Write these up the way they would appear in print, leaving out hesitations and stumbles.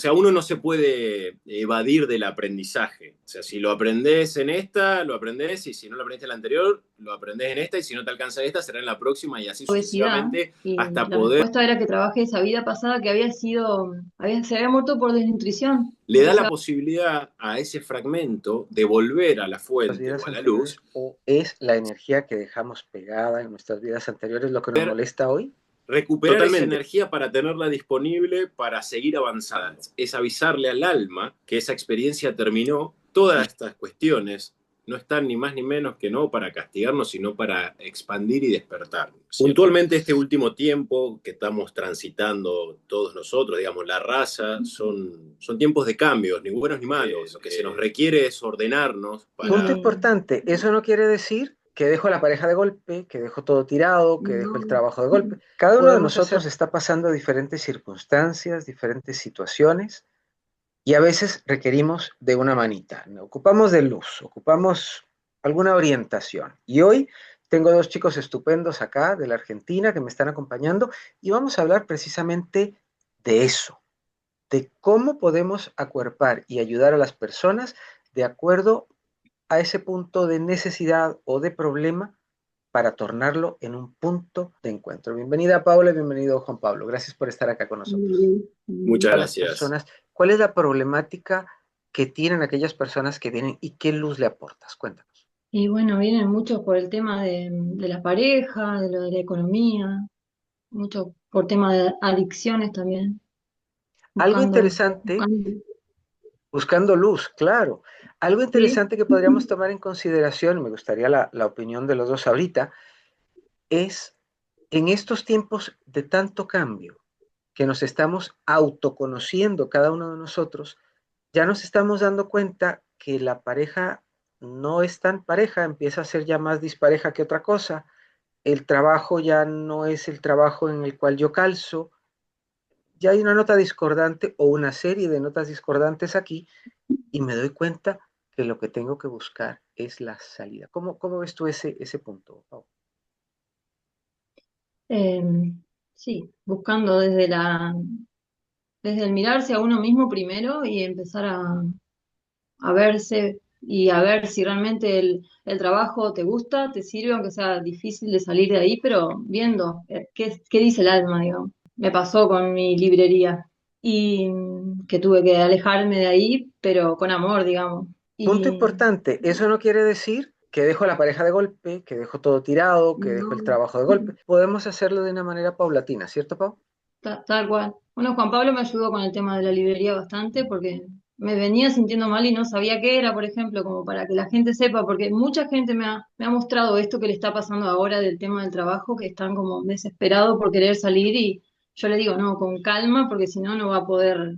O sea, uno no se puede evadir del aprendizaje. O sea, si lo aprendés en esta, lo aprendés, y si no lo aprendiste en la anterior, lo aprendés en esta, y si no te alcanza esta, será en la próxima, y así Obesidad sucesivamente, y hasta la poder. respuesta era que trabajé esa vida pasada que se había muerto por desnutrición. Le da la Empezó posibilidad a ese fragmento de volver a la Las fuente o vidas a la luz. anteriores o es la energía que dejamos pegada en nuestras vidas anteriores lo que nos molesta hoy? Recuperar totalmente esa energía para tenerla disponible para seguir avanzando. Es avisarle al alma que esa experiencia terminó. Todas estas cuestiones no están ni más ni menos que no para castigarnos, sino para expandir y despertarnos. Puntualmente este último tiempo que estamos transitando todos nosotros, digamos, la raza, son tiempos de cambios, ni buenos ni malos. Lo que se nos requiere es ordenarnos Punto para. importante, eso no quiere decir que dejo la pareja de golpe, que dejo todo tirado, que dejo el no, trabajo de golpe. Cada uno de nosotros está pasando diferentes circunstancias, diferentes situaciones y a veces requerimos de una manita. Ocupamos de luz, ocupamos alguna orientación. Y hoy tengo dos chicos estupendos acá de la Argentina que me están acompañando y vamos a hablar precisamente de eso, de cómo podemos acuerpar y ayudar a las personas de acuerdo a ese punto de necesidad o de problema para tornarlo en un punto de encuentro. Bienvenida Paula, bienvenido Juan Pablo. Gracias por estar acá con nosotros. Muchas A las gracias. personas, ¿cuál es la problemática que tienen aquellas personas que vienen y qué luz le aportas? Cuéntanos. y bueno, vienen muchos por el tema de la pareja, de lo de la economía, muchos por tema de adicciones también, Algo buscando, interesante, buscando. buscando luz, claro. Algo Sí. interesante que podríamos tomar en consideración, y me gustaría la opinión de los dos ahorita, es en estos tiempos de tanto cambio, que nos estamos autoconociendo cada uno de nosotros, ya nos estamos dando cuenta que la pareja no es tan pareja, empieza a ser ya más dispareja que otra cosa, el trabajo ya no es el trabajo en el cual yo calzo, ya hay una nota discordante o una serie de notas discordantes aquí y me doy cuenta que lo que tengo que buscar es la salida. ¿Cómo ves tú ese punto, Pau? Eh, sí, buscando desde el mirarse a uno mismo primero y empezar a verse y a ver si realmente el trabajo te gusta, te sirve, aunque sea difícil de salir de ahí, pero viendo qué dice el alma, digamos. Me pasó con mi librería y que tuve que alejarme de ahí, pero con amor, digamos. Punto Y importante, eso no quiere decir que dejo la pareja de golpe, que dejo todo tirado, que dejo el no, trabajo de golpe. Podemos hacerlo de una manera paulatina, ¿cierto, Pau? tal cual. Bueno, Juan Pablo me ayudó con el tema de la librería bastante porque me venía sintiendo mal y no sabía qué era, por ejemplo, como para que la gente sepa, porque mucha gente me ha mostrado esto que le está pasando ahora del tema del trabajo, que están como desesperados por querer salir y yo le digo, no, con calma, porque si no, no va a poder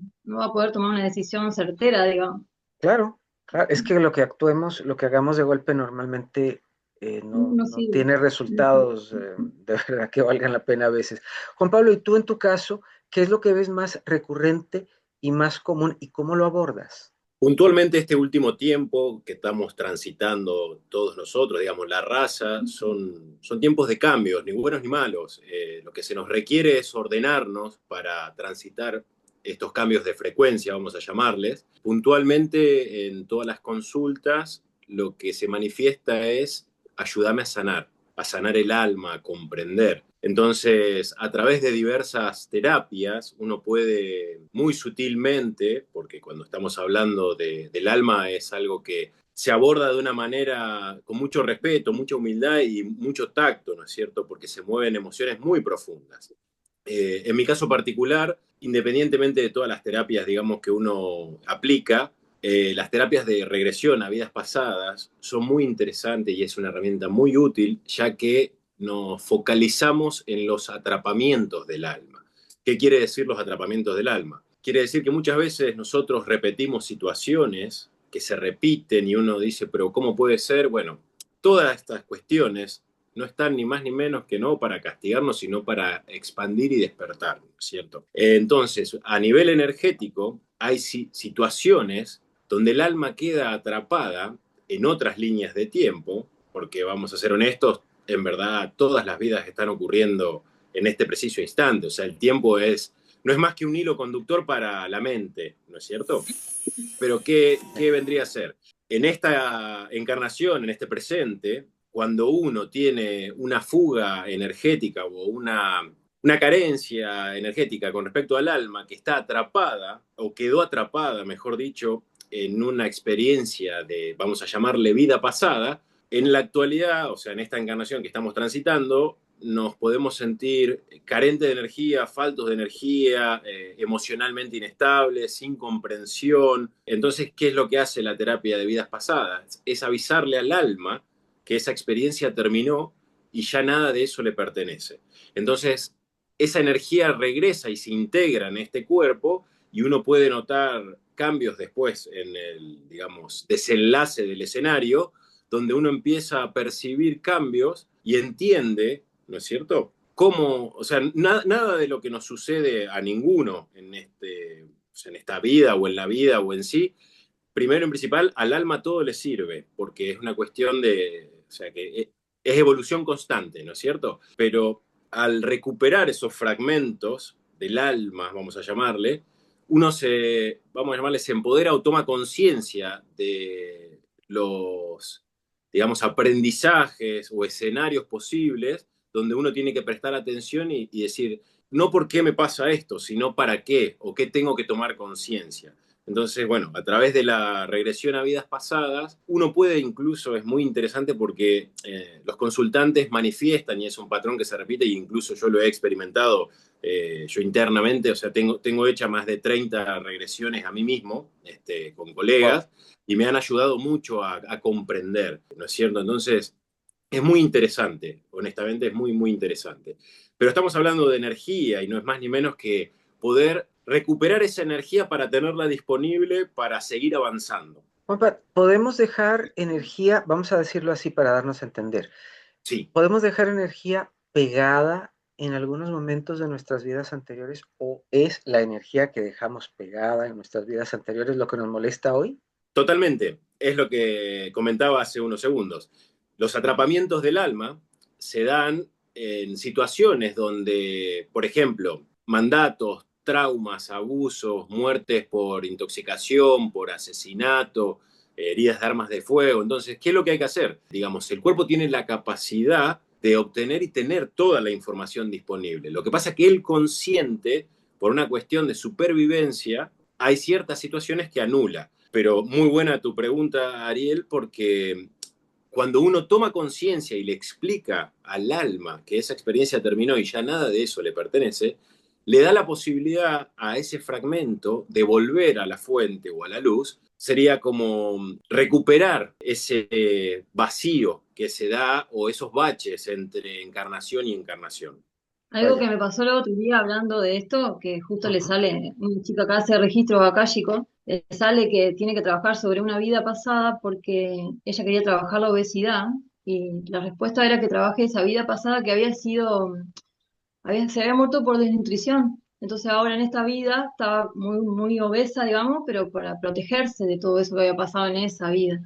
tomar una decisión certera, digamos. Claro, claro. Es que lo que actuemos, lo que hagamos de golpe normalmente No no sirve. tiene resultados de verdad que valgan la pena a veces. Juan Pablo, y tú en tu caso, ¿qué es lo que ves más recurrente y más común y cómo lo abordas? Puntualmente este último tiempo que estamos transitando todos nosotros, digamos, la raza, son tiempos de cambios, ni buenos ni malos. Lo que se nos requiere es ordenarnos para transitar estos cambios de frecuencia, vamos a llamarles. Puntualmente en todas las consultas lo que se manifiesta es ayúdame a sanar el alma, a comprender. Entonces, a través de diversas terapias, uno puede muy sutilmente, porque cuando estamos hablando del alma es algo que se aborda de una manera con mucho respeto, mucha humildad y mucho tacto, ¿no es cierto? Porque se mueven emociones muy profundas. En mi caso particular, independientemente de todas las terapias, digamos, que uno aplica, las terapias de regresión a vidas pasadas son muy interesantes y es una herramienta muy útil, ya que nos focalizamos en los atrapamientos del alma. ¿Qué quiere decir los atrapamientos del alma? Quiere decir que muchas veces nosotros repetimos situaciones que se repiten y uno dice, pero ¿cómo puede ser? Bueno, todas estas cuestiones no están ni más ni menos que no para castigarnos, sino para expandir y despertarnos, ¿cierto? Entonces, a nivel energético, hay situaciones donde el alma queda atrapada en otras líneas de tiempo, porque vamos a ser honestos, en verdad todas las vidas están ocurriendo en este preciso instante, o sea, el tiempo es no es más que un hilo conductor para la mente, ¿no es cierto? Pero ¿qué vendría a ser? En esta encarnación, en este presente, cuando uno tiene una fuga energética o una carencia energética con respecto al alma que está atrapada, o quedó atrapada, mejor dicho, en una experiencia de, vamos a llamarle vida pasada, en la actualidad, o sea, en esta encarnación que estamos transitando, nos podemos sentir carentes de energía, faltos de energía, emocionalmente inestables, sin comprensión. Entonces, ¿qué es lo que hace la terapia de vidas pasadas? Es avisarle al alma que esa experiencia terminó y ya nada de eso le pertenece. Entonces, esa energía regresa y se integra en este cuerpo y uno puede notar cambios después en el, digamos, desenlace del escenario, donde uno empieza a percibir cambios y entiende, ¿no es cierto? Cómo, o sea, nada de lo que nos sucede a ninguno o sea, en esta vida o en la vida o en sí, primero en principal, al alma todo le sirve, porque es una cuestión de, o sea, que es evolución constante, ¿no es cierto? Pero al recuperar esos fragmentos del alma, vamos a llamarle, uno se, vamos a llamarle, se empodera o toma conciencia de los, digamos, aprendizajes o escenarios posibles donde uno tiene que prestar atención y decir, no por qué me pasa esto, sino para qué o qué tengo que tomar conciencia. Entonces, bueno, a través de la regresión a vidas pasadas, uno puede incluso, es muy interesante porque los consultantes manifiestan, y es un patrón que se repite, e incluso yo lo he experimentado yo internamente, o sea, tengo hecha más de 30 regresiones a mí mismo, con Wow. colegas, y me han ayudado mucho a comprender, ¿no es cierto? Entonces, es muy interesante, honestamente es muy, muy interesante. Pero estamos hablando de energía y no es más ni menos que poder recuperar esa energía para tenerla disponible para seguir avanzando. Juanpa, podemos dejar energía, vamos a decirlo así para darnos a entender, Sí, podemos dejar energía pegada en algunos momentos de nuestras vidas anteriores o es la energía que dejamos pegada en nuestras vidas anteriores lo que nos molesta hoy? totalmente. Es lo que comentaba hace unos segundos. Los atrapamientos del alma se dan en situaciones donde, por ejemplo, mandatos, traumas, abusos, muertes por intoxicación, por asesinato, heridas de armas de fuego. Entonces, ¿qué es lo que hay que hacer? Digamos, el cuerpo tiene la capacidad de obtener y tener toda la información disponible. Lo que pasa es que el consciente, por una cuestión de supervivencia, hay ciertas situaciones que anula. Pero muy buena tu pregunta, Ariel, porque cuando uno toma conciencia y le explica al alma que esa experiencia terminó y ya nada de eso le pertenece, le da la posibilidad a ese fragmento de volver a la fuente o a la luz. Sería como recuperar ese vacío que se da o esos baches entre encarnación y encarnación. Algo que Vaya. me pasó el otro día hablando de esto, que justo le Ujú. sale, una chica que hace registro akáshico, le sale que tiene que trabajar sobre una vida pasada porque ella quería trabajar la obesidad y la respuesta era que trabaje esa vida pasada que había sido, se había muerto por desnutrición. Entonces ahora en esta vida estaba muy, muy obesa, digamos, pero para protegerse de todo eso que había pasado en esa vida.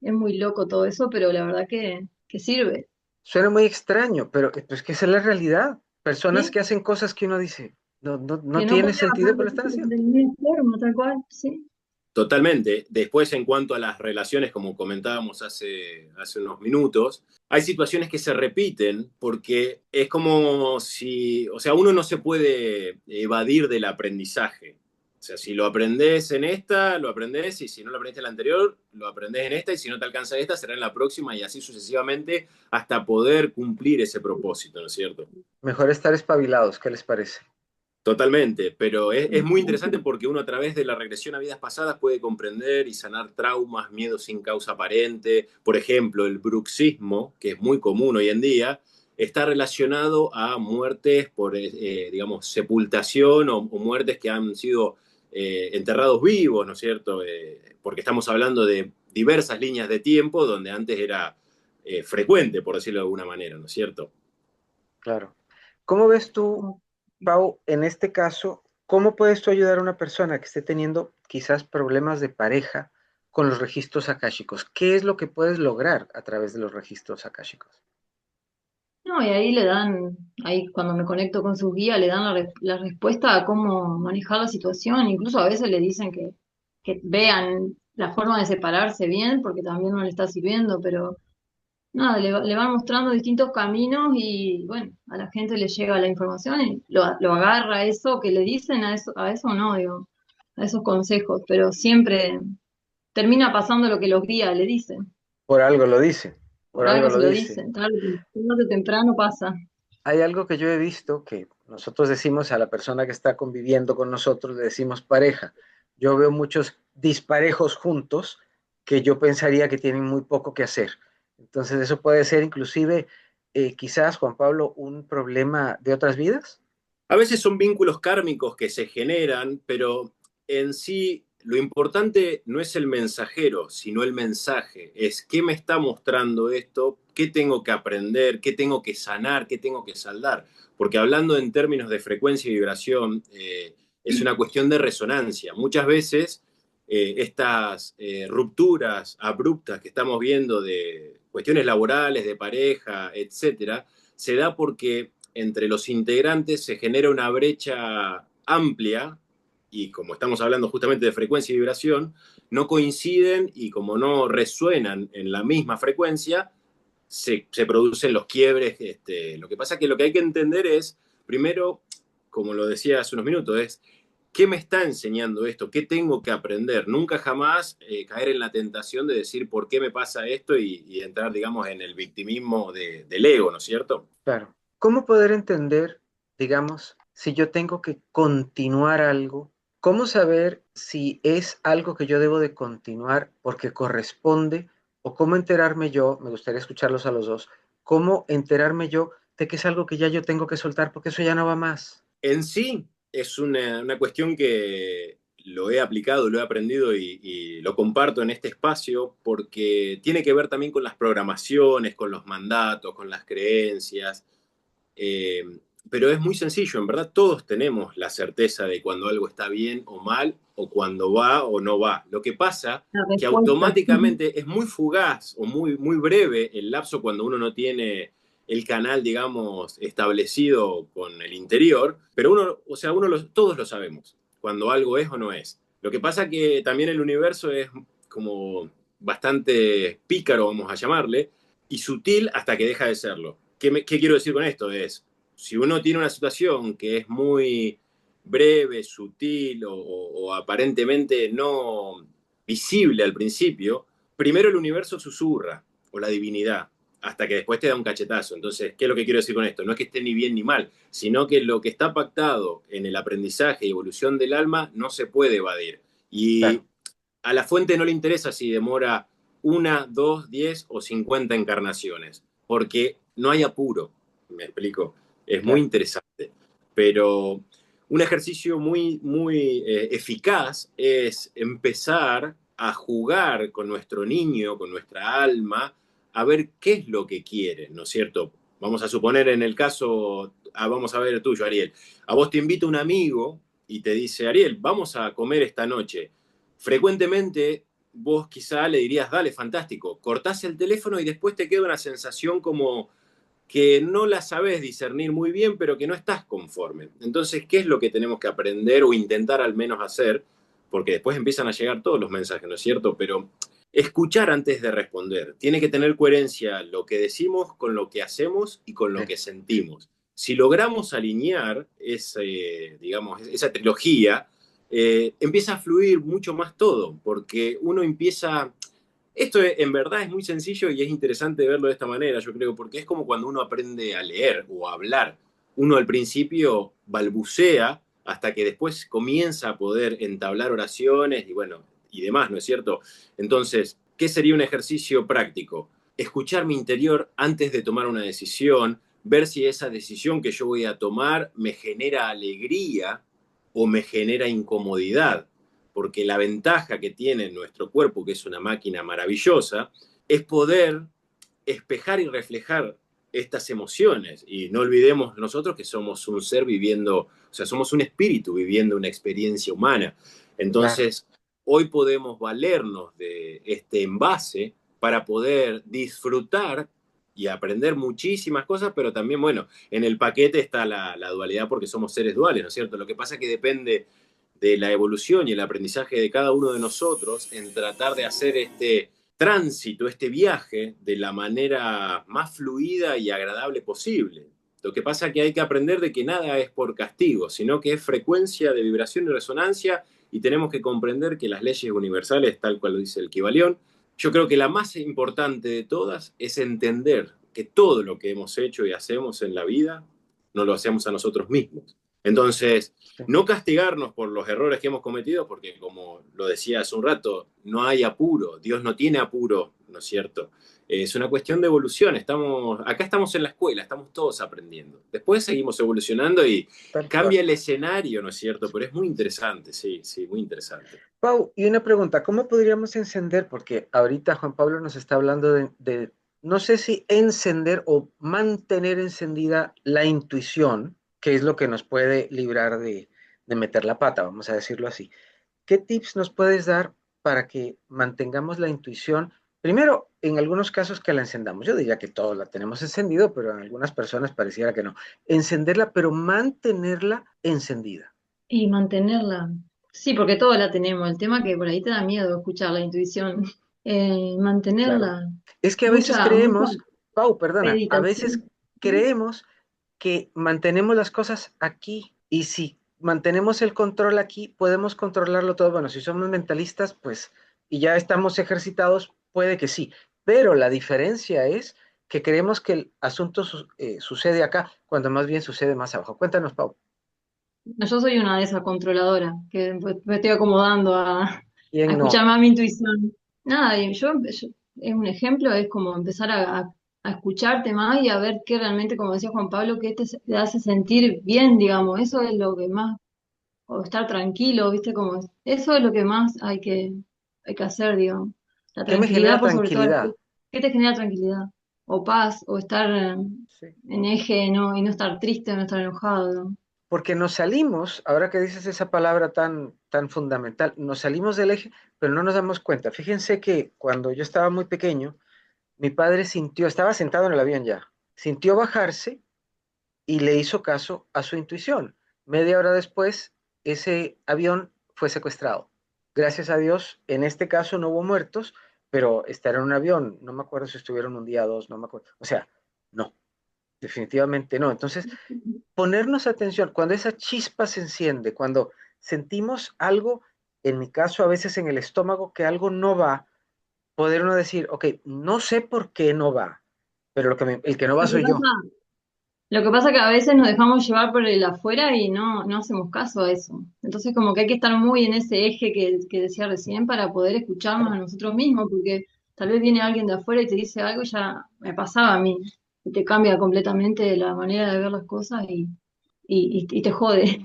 Es muy loco todo eso, pero la verdad que sirve. Suena muy extraño, pero es que esa es la realidad. Personas que ¿Sí? hacen cosas que uno dice, no Que no tiene podía sentido, bajar pero de lo están peso haciendo. de ninguna forma, tal cual, sí. Totalmente. Después, en cuanto a las relaciones, como comentábamos hace unos minutos, hay situaciones que se repiten porque es como si, o sea, uno no se puede evadir del aprendizaje. O sea, si lo aprendes en esta, lo aprendes, y si no lo aprendiste en la anterior, lo aprendes en esta, y si no te alcanza esta, será en la próxima, y así sucesivamente hasta poder cumplir ese propósito, ¿no es cierto? Mejor estar espabilados, ¿qué les parece? Totalmente, pero es muy interesante porque uno a través de la regresión a vidas pasadas puede comprender y sanar traumas, miedos sin causa aparente. Por ejemplo, el bruxismo, que es muy común hoy en día, está relacionado a muertes por, digamos, sepultación o muertes que han sido enterrados vivos, ¿no es cierto? Porque estamos hablando de diversas líneas de tiempo donde antes era frecuente, por decirlo de alguna manera, ¿no es cierto? Claro. ¿Cómo ves tú, Pau, en este caso, cómo puedes tú ayudar a una persona que esté teniendo quizás problemas de pareja con los registros akáshicos? ¿Qué es lo que puedes lograr a través de los registros akáshicos? No, No, y ahí le dan, ahí cuando me conecto con sus guías, le dan la respuesta a cómo manejar la situación. Incluso a veces le dicen que vean la forma de separarse bien, porque también no le está sirviendo, pero nada, le van mostrando distintos caminos y bueno, a la gente le llega la información y lo agarra a eso que le dicen, a eso no, digo, a esos consejos, pero siempre termina pasando lo que los guías le dicen. Por algo lo dice, por Por algo algo lo se lo dice. dicen, tarde o temprano pasa. Hay algo que yo he visto que nosotros decimos a la persona que está conviviendo con nosotros, le decimos pareja. Yo veo muchos disparejos juntos que yo pensaría que tienen muy poco que hacer. Entonces eso puede ser inclusive, quizás, Juan Pablo, un problema de otras vidas. A veces son vínculos kármicos que se generan, pero en sí lo importante no es el mensajero, sino el mensaje. Es qué me está mostrando esto, qué tengo que aprender, qué tengo que sanar, qué tengo que saldar. Porque hablando en términos de frecuencia y vibración, es una cuestión de resonancia. Muchas veces estas rupturas abruptas que estamos viendo de cuestiones laborales, de pareja, etcétera, se da porque entre los integrantes se genera una brecha amplia y como estamos hablando justamente de frecuencia y vibración, no coinciden y como no resuenan en la misma frecuencia, se producen los quiebres. Lo que pasa es que lo que hay que entender es, primero, como lo decía hace unos minutos, es ¿qué me está enseñando esto? ¿Qué tengo que aprender? Nunca jamás caer en la tentación de decir por qué me pasa esto y entrar, digamos, en el victimismo del ego, ¿no es cierto? Claro. ¿Cómo poder entender, digamos, si yo tengo que continuar algo? ¿Cómo saber si es algo que yo debo de continuar porque corresponde? ¿O cómo enterarme yo, me gustaría escucharlos a los dos, cómo enterarme yo de que es algo que ya yo tengo que soltar porque eso ya no va más? En sí es una cuestión que lo he aplicado, lo he aprendido y lo comparto en este espacio porque tiene que ver también con las programaciones, con los mandatos, con las creencias. Eh, pero es muy sencillo, en verdad todos tenemos la certeza de cuando algo está bien o mal, o cuando va o no va. Lo que pasa La que respuesta. automáticamente es muy fugaz o muy breve el lapso cuando uno no tiene el canal, digamos, establecido con el interior, pero uno, o sea, todos lo sabemos, cuando algo es o no es. Lo que pasa que también el universo es como bastante pícaro, vamos a llamarle, y sutil hasta que deja de serlo. ¿Qué quiero decir con esto? Es, si uno tiene una situación que es muy breve, sutil o aparentemente no visible al principio, primero el universo susurra, o la divinidad, hasta que después te da un cachetazo. Entonces, ¿qué es lo que quiero decir con esto? No es que esté ni bien ni mal, sino que lo que está pactado en el aprendizaje y evolución del alma no se puede evadir. Y Claro, a la fuente no le interesa si demora una, dos, 10 o 50 encarnaciones, porque no hay apuro, me explico, es muy claro. interesante, pero un ejercicio muy eficaz es empezar a jugar con nuestro niño, con nuestra alma, a ver qué es lo que quiere, ¿no es cierto? Vamos a suponer en el caso, vamos a ver el tuyo, Ariel, a vos te invita un amigo y te dice, Ariel, vamos a comer esta noche. Frecuentemente vos quizá le dirías, dale, fantástico, cortás el teléfono y después te queda una sensación como que no la sabes discernir muy bien, pero que no estás conforme. Entonces, ¿qué es lo que tenemos que aprender o intentar al menos hacer? Porque después empiezan a llegar todos los mensajes, ¿no es cierto? Pero escuchar antes de responder. Tiene que tener coherencia lo que decimos con lo que hacemos y con lo Sí, que sentimos. Si logramos alinear digamos, esa trilogía, empieza a fluir mucho más todo, porque uno empieza esto en verdad es muy sencillo y es interesante verlo de esta manera, yo creo, porque es como cuando uno aprende a leer o a hablar. Uno al principio balbucea hasta que después comienza a poder entablar oraciones y bueno, y demás, ¿no es cierto? Entonces, ¿qué sería un ejercicio práctico? Escuchar mi interior antes de tomar una decisión, ver si esa decisión que yo voy a tomar me genera alegría o me genera incomodidad, porque la ventaja que tiene nuestro cuerpo, que es una máquina maravillosa, es poder espejar y reflejar estas emociones. Y no olvidemos nosotros que somos un ser viviendo, o sea, somos un espíritu viviendo una experiencia humana. claro. Entonces, hoy podemos valernos de este envase para poder disfrutar y aprender muchísimas cosas, pero también, bueno, en el paquete está la dualidad porque somos seres duales, ¿no es cierto? Lo que pasa es que depende de la evolución y el aprendizaje de cada uno de nosotros en tratar de hacer este tránsito, este viaje, de la manera más fluida y agradable posible. Lo que pasa es que hay que aprender de que nada es por castigo, sino que es frecuencia de vibración y resonancia, y tenemos que comprender que las leyes universales, tal cual lo dice el Kybalión, yo creo que la más importante de todas es entender que todo lo que hemos hecho y hacemos en la vida no lo hacemos a nosotros mismos. Entonces, Sí. no castigarnos por los errores que hemos cometido, porque como lo decía hace un rato, no hay apuro, Dios no tiene apuro, ¿no es cierto? Es una cuestión de evolución. Acá estamos en la escuela, estamos todos aprendiendo. Después seguimos evolucionando y Tal cambia cual. el escenario, ¿no es cierto? Pero es muy interesante, sí, sí, muy interesante. Pau, y una pregunta, ¿cómo podríamos encender? Porque ahorita Juan Pablo nos está hablando no sé si encender o mantener encendida la intuición, que es lo que nos puede librar de meter la pata, vamos a decirlo así. ¿Qué tips nos puedes dar para que mantengamos la intuición? Primero, en algunos casos que la encendamos. Yo diría que todos la tenemos encendido, pero en algunas personas pareciera que no. Encenderla, pero mantenerla encendida. Y mantenerla. Sí, porque todos la tenemos. El tema que por ahí te da miedo escuchar la intuición. Claro. Mantenerla. Es que a veces Mucha creemos, Pau, perdona, a veces meditación. creemos que mantenemos las cosas aquí y si mantenemos el control aquí, podemos controlarlo todo. Bueno, si somos mentalistas, pues, y ya estamos ejercitados, puede que sí, pero la diferencia es que creemos que el asunto sucede acá, cuando más bien sucede más abajo. Cuéntanos, Pau. No, yo soy una de esas controladoras que pues, me estoy acomodando a ¿Quién escuchar no? más mi intuición. Nada, es un ejemplo, es como empezar a escucharte más y a ver qué realmente, como decía Juan Pablo, qué te hace sentir bien, digamos. Eso es lo que más, o estar tranquilo, ¿viste? Como, eso es lo que más hay que hacer, digamos. La ¿Qué me genera tranquilidad por sobre todas las tranquilidad? cosas. ¿Qué te genera tranquilidad? O paz, o estar Sí. en eje, ¿no? Y no estar triste, no estar enojado, ¿no? Porque nos salimos, ahora que dices esa palabra tan fundamental, nos salimos del eje, pero no nos damos cuenta. Fíjense que cuando yo estaba muy pequeño, mi padre sintió, estaba sentado en el avión ya, sintió bajarse y le hizo caso a su intuición. Media hora después, ese avión fue secuestrado. Gracias a Dios, en este caso no hubo muertos, pero estar en un avión, no me acuerdo si estuvieron un día, dos, no me acuerdo. O sea, no, definitivamente no. Entonces, ponernos atención, cuando esa chispa se enciende, cuando sentimos algo, en mi caso a veces en el estómago, que algo no va, poder uno decir, ok, no sé por qué no va, pero el que no va Lo que soy yo. pasa Lo que pasa es que a veces nos dejamos llevar por el afuera y no hacemos caso a eso. Entonces como que hay que estar muy en ese eje que decía recién para poder escucharnos a Claro, nosotros mismos, porque tal vez viene alguien de afuera y te dice algo, ya me pasaba a mí, y te cambia completamente la manera de ver las cosas y te jode.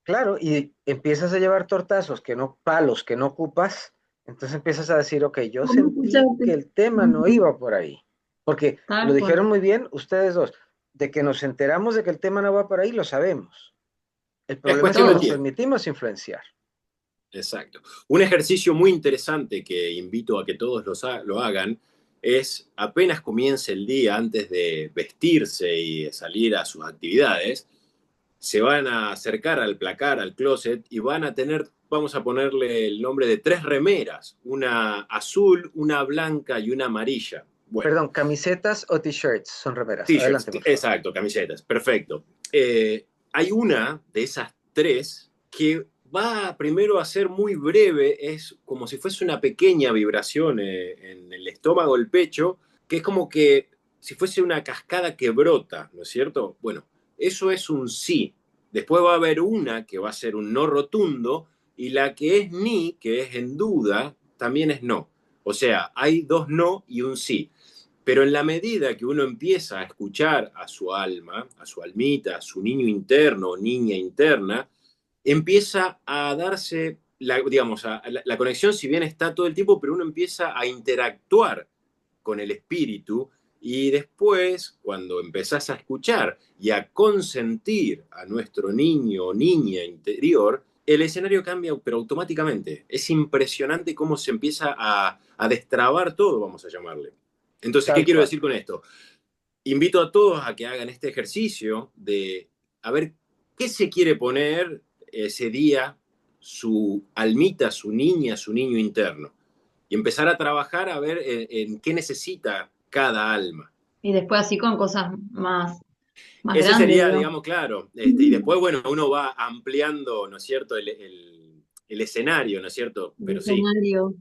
claro, y empiezas a llevar tortazos, que no, palos que no ocupas, entonces empiezas a decir, ok, yo ¿Cómo sentí escucharte? que el tema no Ujú. iba por ahí, porque lo Tal dijeron cual, muy bien ustedes dos, de que nos enteramos de que el tema no va por ahí, lo sabemos. El Es problema es que cuestión de nos todos. tiempo. permitimos influenciar. Exacto. Un ejercicio muy interesante que invito a que todos lo hagan es apenas comience el día, antes de vestirse y de salir a sus actividades, se van a acercar al placar, al closet, y van a tener, vamos a ponerle el nombre de 3 remeras, una azul, una blanca y una amarilla. Bueno, Perdón, camisetas o t-shirts son remeras. t-shirts, Adelante, por favor. exacto, camisetas, perfecto. Hay una de esas 3 que va primero a ser muy breve, es como si fuese una pequeña vibración en el estómago, el pecho, que es como que si fuese una cascada que brota, ¿no es cierto? Bueno, eso es un sí. Después va a haber una que va a ser un no rotundo, y la que es ni, que es en duda, también es no. O sea, hay 2 no y un sí. Pero en la medida que uno empieza a escuchar a su alma, a su almita, a su niño interno o niña interna, empieza a darse, digamos, la conexión, si bien está todo el tiempo, pero uno empieza a interactuar con el espíritu, y después, cuando empezás a escuchar y a consentir a nuestro niño o niña interior, el escenario cambia, pero automáticamente. Es impresionante cómo se empieza a destrabar todo, vamos a llamarle. Entonces, ¿qué Tal quiero cual. decir con esto? invito a todos a que hagan este ejercicio de a ver qué se quiere poner ese día su almita, su niña, su niño interno. Y empezar a trabajar a ver en qué necesita cada alma. Y después así con cosas más Ese grandes, sería, digamos. digamos, claro. Y después, bueno, uno va ampliando, ¿no es cierto?, el escenario, ¿no es cierto? El Pero sí, escenario,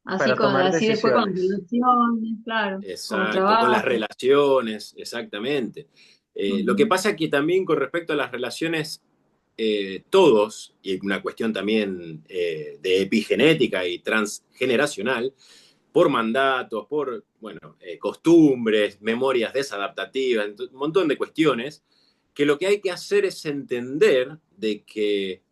así, para tomar así después con las decisiones. relaciones, claro, con los exacto, con las trabajos. relaciones, exactamente. Lo que Ujú. pasa es que también con respecto a las relaciones, todos, y una cuestión también de epigenética y transgeneracional, por mandatos, por, bueno, costumbres, memorias desadaptativas, un montón de cuestiones, que lo que hay que hacer es entender de que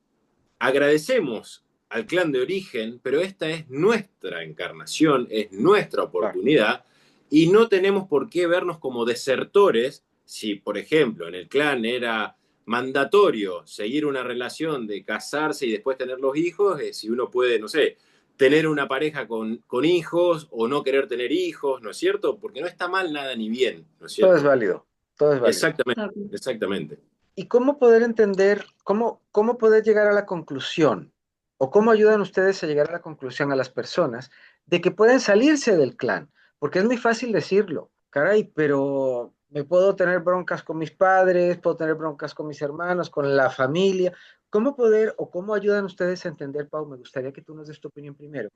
agradecemos al clan de origen, pero esta es nuestra encarnación, es nuestra Claro. oportunidad, y no tenemos por qué vernos como desertores si, por ejemplo, en el clan era mandatorio seguir una relación de casarse y después tener los hijos, si uno puede, no sé, tener una pareja con hijos o no querer tener hijos, ¿no es cierto? Porque no está mal nada ni bien, ¿no es Todo es cierto? válido, todo es válido. Exactamente, Exacto. exactamente. ¿Y cómo poder entender, cómo poder llegar a la conclusión? ¿O cómo ayudan ustedes a llegar a la conclusión a las personas de que pueden salirse del clan? Porque es muy fácil decirlo, caray, pero me puedo tener broncas con mis padres, puedo tener broncas con mis hermanos, con la familia. ¿Cómo poder o cómo ayudan ustedes a entender, Pau? Me gustaría que tú nos des tu opinión primero,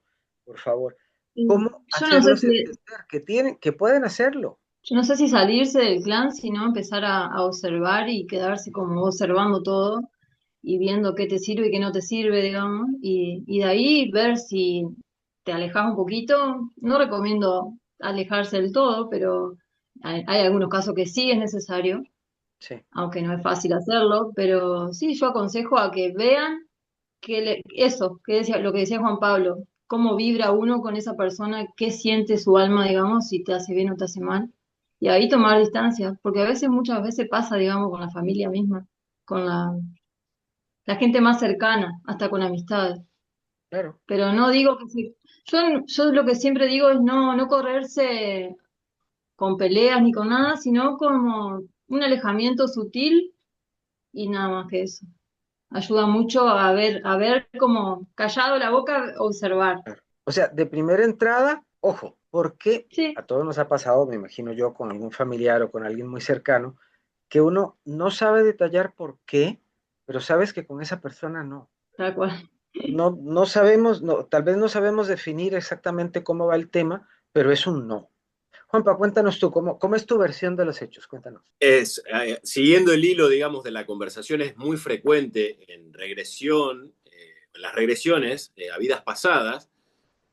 por favor. Y ¿Cómo Yo no sé hacerlos si, entender que tienen, que pueden hacerlo? yo no sé si salirse del clan, sino empezar a observar y quedarse como observando todo y viendo qué te sirve y qué no te sirve, digamos, y de ahí ver si te alejas un poquito. No recomiendo alejarse del todo, pero hay algunos casos que sí es necesario, Sí, aunque no es fácil hacerlo, pero sí, yo aconsejo a que vean eso, que decía, lo que decía Juan Pablo, cómo vibra uno con esa persona, qué siente su alma, digamos, si te hace bien o te hace mal, y ahí tomar distancia, porque a veces, muchas veces pasa, digamos, con la familia misma, con la gente más cercana, hasta con amistades. claro. Pero no digo que yo lo que siempre digo es no correrse con peleas ni con nada, sino como un alejamiento sutil y nada más que eso. Ayuda mucho a ver como callado la boca, observar. Claro. O sea, de primera entrada, ojo, porque Sí, a todos nos ha pasado, me imagino yo, con algún familiar o con alguien muy cercano, que uno no sabe detallar por qué, pero sabes que con esa persona no. tal cual. No sabemos, no, tal vez no sabemos definir exactamente cómo va el tema, pero es un no. Juanpa, cuéntanos tú, ¿cómo es tu versión de los hechos? Cuéntanos. Siguiendo el hilo, digamos, de la conversación, es muy frecuente en regresión, en las regresiones a vidas pasadas,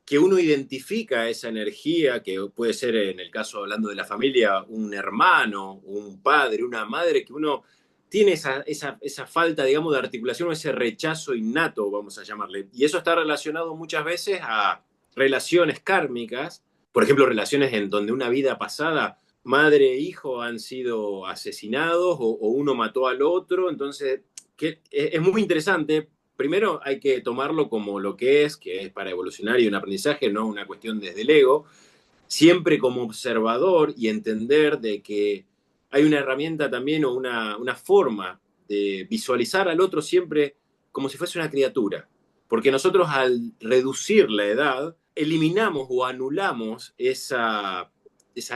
que uno identifica esa energía, que puede ser, en el caso hablando de la familia, un hermano, un padre, una madre, que uno tiene esa falta, digamos, de articulación o ese rechazo innato, vamos a llamarle. Y eso está relacionado muchas veces a relaciones kármicas, por ejemplo, relaciones en donde una vida pasada, madre e hijo han sido asesinados o uno mató al otro, entonces es muy interesante. Primero hay que tomarlo como lo que es para evolucionar y un aprendizaje, no una cuestión desde el ego, siempre como observador y entender de que hay una herramienta también o una forma de visualizar al otro siempre como si fuese una criatura. Porque nosotros al reducir la edad, eliminamos o anulamos esa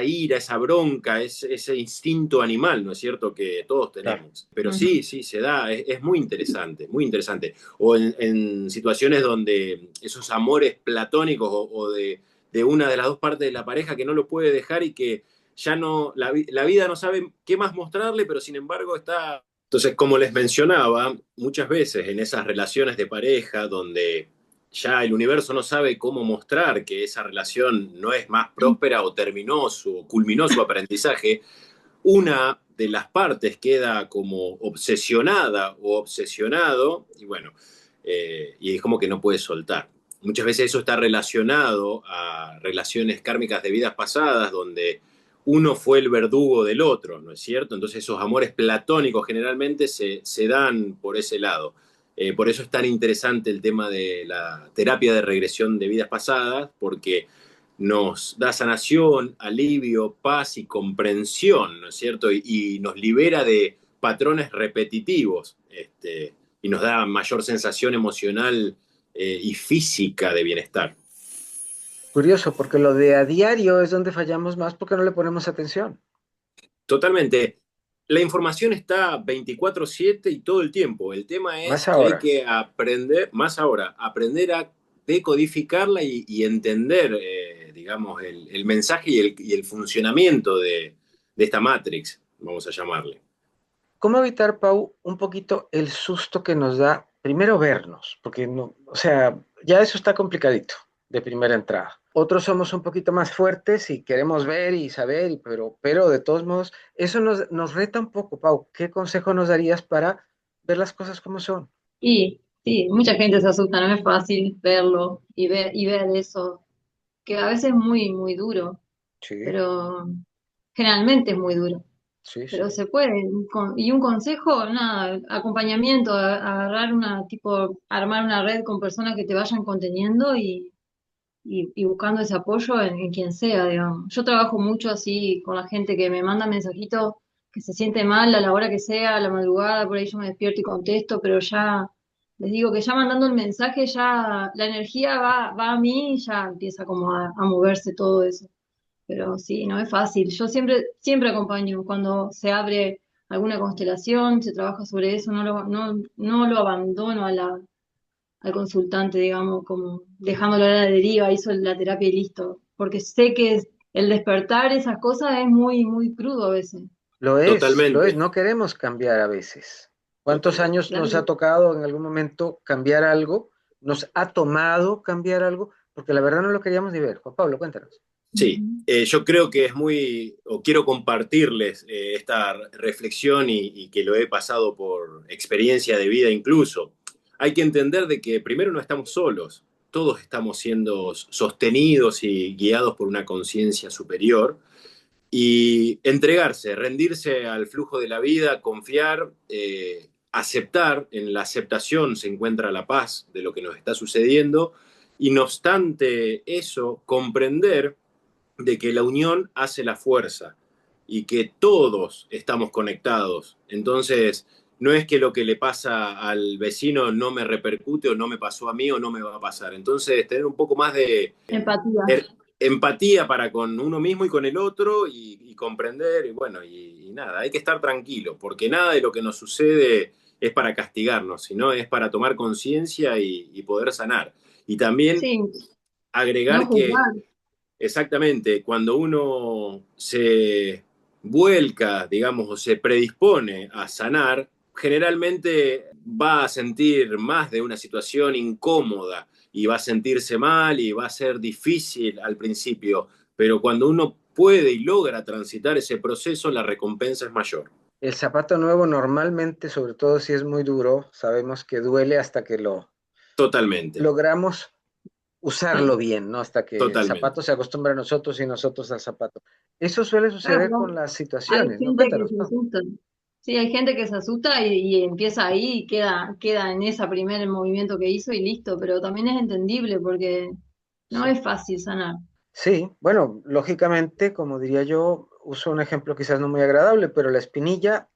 ira, esa bronca, ese instinto animal, ¿no es cierto?, que todos Claro. tenemos. Pero Ujú. sí, sí, se da, es muy interesante, muy interesante. O en situaciones donde esos amores platónicos o de una de las dos partes de la pareja que no lo puede dejar y que ya no, la vida no sabe qué más mostrarle, pero sin embargo está... Entonces, como les mencionaba, muchas veces en esas relaciones de pareja donde ya el universo no sabe cómo mostrar que esa relación no es más próspera o culminó su aprendizaje, una de las partes queda como obsesionada o obsesionado y bueno, y es como que no puede soltar. Muchas veces eso está relacionado a relaciones kármicas de vidas pasadas donde uno fue el verdugo del otro, ¿no es cierto? Entonces esos amores platónicos generalmente se dan por ese lado. Por eso es tan interesante el tema de la terapia de regresión de vidas pasadas, porque nos da sanación, alivio, paz y comprensión, ¿no es cierto? Y nos libera de patrones repetitivos, y nos da mayor sensación emocional y física de bienestar. Curioso, porque lo de a diario es donde fallamos más porque no le ponemos atención. Totalmente. La información está 24/7 y todo el tiempo. El tema Más es que hay ahora. que aprender, más ahora, aprender a decodificarla y entender, digamos, el mensaje y el funcionamiento de esta Matrix, vamos a llamarle. ¿Cómo evitar, Pau, un poquito el susto que nos da primero vernos? Porque no, o sea, ya eso está complicadito de primera entrada. Otros somos un poquito más fuertes y queremos ver y saber, pero de todos modos, eso nos reta un poco, Pau. ¿Qué consejo nos darías para ver las cosas como son? Y sí, mucha gente se asusta, no es fácil verlo y ver eso, que a veces es muy, muy duro, Sí, pero generalmente es muy duro. sí, Pero sí. se puede. Y un consejo, nada, acompañamiento, agarrar armar una red con personas que te vayan conteniendo y buscando ese apoyo en quien sea, digamos. Yo trabajo mucho así con la gente que me manda mensajitos que se siente mal a la hora que sea, a la madrugada, por ahí yo me despierto y contesto, pero ya les digo que ya mandando el mensaje, ya la energía va a mí y ya empieza como a moverse todo eso. Pero sí, no es fácil. Yo siempre acompaño cuando se abre alguna constelación, se trabaja sobre eso, no lo abandono al consultante, digamos, como dejándolo a la deriva, hizo la terapia y listo. Porque sé que el despertar esas cosas es muy, muy crudo a veces. Lo es, Totalmente, no queremos cambiar a veces. ¿Cuántos totalmente. años nos ha Claro. tocado en algún momento cambiar algo? ¿Nos ha tomado cambiar algo? Porque la verdad no lo queríamos ni ver. Juan Pablo, cuéntanos. Sí, Ujú. yo creo que es muy, o quiero compartirles esta reflexión y que lo he pasado por experiencia de vida incluso. Hay que entender de que primero no estamos solos, todos estamos siendo sostenidos y guiados por una conciencia superior y entregarse, rendirse al flujo de la vida, confiar, aceptar, en la aceptación se encuentra la paz de lo que nos está sucediendo y no obstante eso, comprender de que la unión hace la fuerza y que todos estamos conectados. Entonces, no es que lo que le pasa al vecino no me repercute o no me pasó a mí o no me va a pasar. Entonces, tener un poco más de Empatía. empatía para con uno mismo y con el otro y comprender y bueno, y nada, hay que estar tranquilo, porque nada de lo que nos sucede es para castigarnos, sino es para tomar conciencia y poder sanar. Y también Sí, no agregar que juzgar. exactamente, cuando uno se vuelca, digamos, o se predispone a sanar, generalmente va a sentir más de una situación incómoda y va a sentirse mal y va a ser difícil al principio, pero cuando uno puede y logra transitar ese proceso, la recompensa es mayor. El zapato nuevo normalmente, sobre todo si es muy duro, sabemos que duele hasta que lo Totalmente, logramos usarlo bien, ¿no? Hasta que el totalmente. zapato se acostumbra a nosotros y nosotros al zapato. Eso suele Claro, suceder con pero las hay situaciones, ¿no? gente que Cuéntanos, se Pau. asusta. Sí, hay gente que se asusta y empieza ahí y queda en ese primer movimiento que hizo y listo, pero también es entendible porque no Sí. es fácil sanar. Sí, bueno, lógicamente, como diría yo, uso un ejemplo quizás no muy agradable, pero la espinilla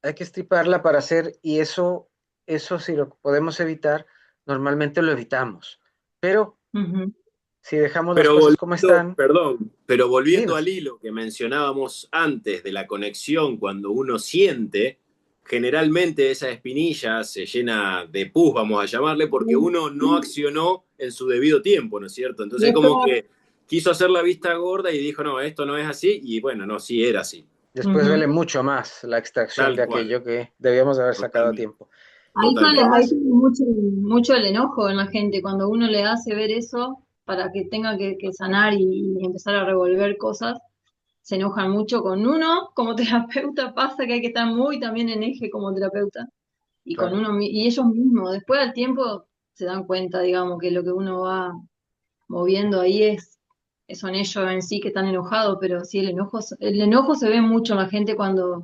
hay que estriparla para hacer, y eso si lo podemos evitar, normalmente lo evitamos. Pero Ujú. si dejamos las Pero cosas como volviendo, están, perdón, pero volviendo dinos, al hilo que mencionábamos antes de la conexión, cuando uno siente, generalmente esa espinilla se llena de pus, vamos a llamarle, porque uno no accionó en su debido tiempo, ¿no es cierto? Entonces como Después, que quiso hacer la vista gorda y dijo, no, esto no es así, y bueno, no, sí era así, después duele ujú. mucho más la extracción tal de cual, aquello que debíamos haber sacado a totalmente, tiempo. totalmente. Ahí sale mucho el enojo en la gente, cuando uno le hace ver eso para que tenga que sanar y empezar a revolver cosas, se enojan mucho con uno, como terapeuta pasa que hay que estar muy también en eje como terapeuta, y con Claro. y ellos mismos, después al tiempo se dan cuenta, digamos, que lo que uno va moviendo ahí son ellos en sí que están enojados, pero sí el enojo se ve mucho en la gente cuando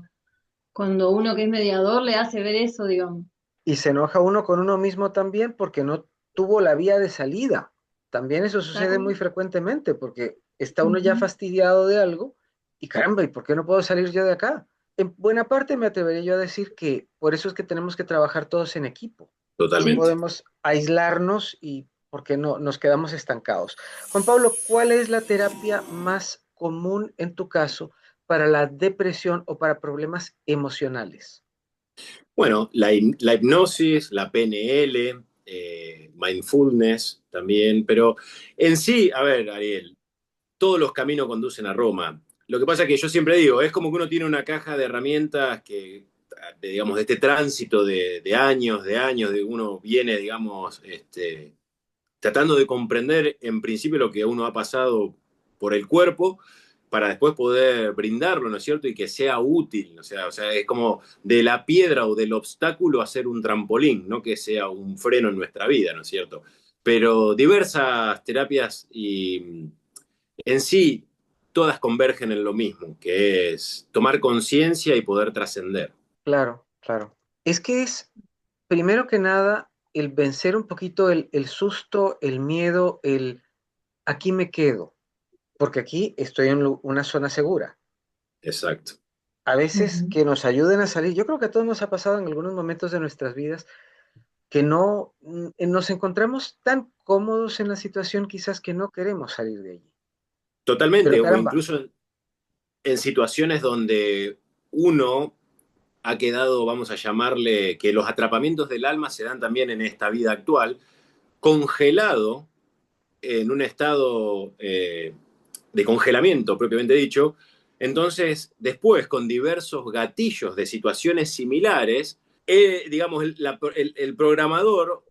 uno que es mediador le hace ver eso, digamos. Y se enoja uno con uno mismo también porque no tuvo la vía de salida. También eso sucede muy frecuentemente porque está uno ya fastidiado de algo y caramba, ¿y por qué no puedo salir yo de acá? En buena parte me atrevería yo a decir que por eso es que tenemos que trabajar todos en equipo. No Totalmente. podemos aislarnos y porque no nos quedamos estancados. Juan Pablo, ¿cuál es la terapia más común en tu caso para la depresión o para problemas emocionales? Bueno, la hipnosis, la PNL, mindfulness también, pero en sí, a ver, Ariel, todos los caminos conducen a Roma. Lo que pasa es que yo siempre digo, es como que uno tiene una caja de herramientas que, digamos, de este tránsito de años, de uno viene, digamos, tratando de comprender en principio lo que uno ha pasado por el cuerpo para después poder brindarlo, ¿no es cierto? Y que sea útil, o sea, es como de la piedra o del obstáculo hacer un trampolín, no que sea un freno en nuestra vida, ¿no es cierto? Pero diversas terapias y en sí todas convergen en lo mismo, que es tomar conciencia y poder trascender. Claro, claro. Es que es, primero que nada, el vencer un poquito el susto, el miedo, el aquí me quedo, porque aquí estoy en una zona segura. Exacto. A veces Ujú. que nos ayuden a salir, yo creo que a todos nos ha pasado en algunos momentos de nuestras vidas que no nos encontramos tan cómodos en la situación quizás que no queremos salir de allí. Pero Totalmente, o caramba, incluso en situaciones donde uno ha quedado, vamos a llamarle, que los atrapamientos del alma se dan también en esta vida actual, congelado en un estado de congelamiento, propiamente dicho. Entonces, después, con diversos gatillos de situaciones similares, digamos, el programador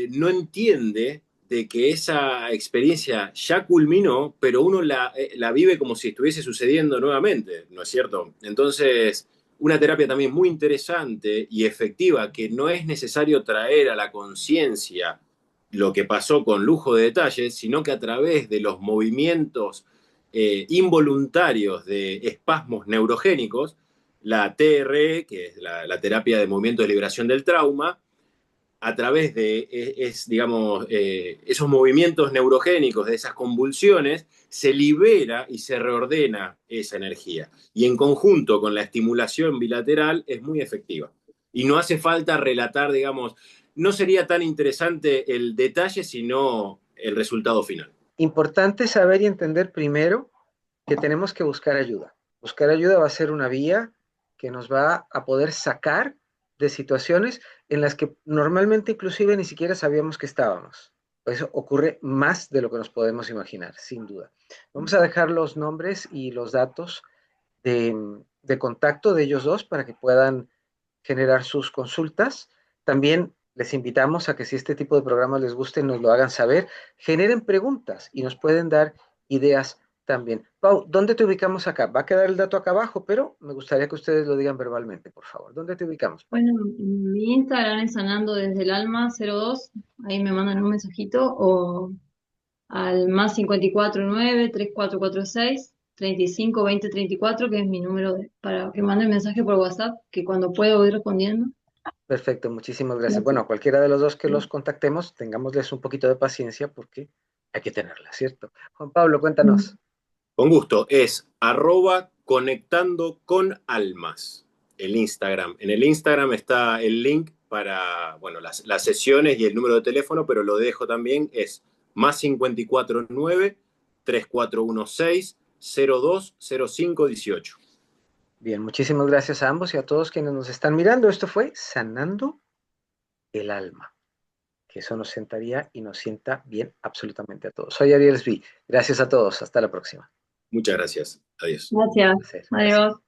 no entiende de que esa experiencia ya culminó, pero uno la vive como si estuviese sucediendo nuevamente, ¿no es cierto? Entonces, una terapia también muy interesante y efectiva que no es necesario traer a la conciencia lo que pasó con lujo de detalles, sino que a través de los movimientos involuntarios de espasmos neurogénicos, la TRE, que es la terapia de movimiento de liberación del trauma, a través de digamos, esos movimientos neurogénicos, de esas convulsiones, se libera y se reordena esa energía. Y en conjunto con la estimulación bilateral es muy efectiva. Y no hace falta relatar, digamos, no sería tan interesante el detalle, sino el resultado final. importante saber y entender primero que tenemos que buscar ayuda. Buscar ayuda va a ser una vía que nos va a poder sacar de situaciones en las que normalmente inclusive ni siquiera sabíamos que estábamos. Eso ocurre más de lo que nos podemos imaginar, sin duda. Vamos a dejar los nombres y los datos de contacto de ellos dos para que puedan generar sus consultas. También les invitamos a que si este tipo de programas les guste, nos lo hagan saber, generen preguntas y nos pueden dar ideas también. Pau, ¿dónde te ubicamos acá? Va a quedar el dato acá abajo, pero me gustaría que ustedes lo digan verbalmente, por favor. ¿Dónde te ubicamos, Pau? Bueno, mi Instagram es sanando desde el alma 02, ahí me mandan un mensajito o al más 549-3446-352034, que es mi número para que manden mensaje por WhatsApp, que cuando puedo voy respondiendo. Perfecto, muchísimas gracias. Bueno, Gracias. a cualquiera de los dos que los contactemos, tengámosles un poquito de paciencia porque hay que tenerla, ¿cierto? Juan Pablo, cuéntanos. Con gusto, es @conectando con almas, el Instagram. En el Instagram está el link para, bueno, las sesiones y el número de teléfono, pero lo dejo también, es más 549-3416-020518. Bien, muchísimas gracias a ambos y a todos quienes nos están mirando. Esto fue Sanando el Alma, que eso nos sentaría y nos sienta bien absolutamente a todos. Soy Ariel Svi. Gracias a todos. Hasta la próxima. Muchas gracias. Adiós. Gracias. Un placer. Gracias. Adiós.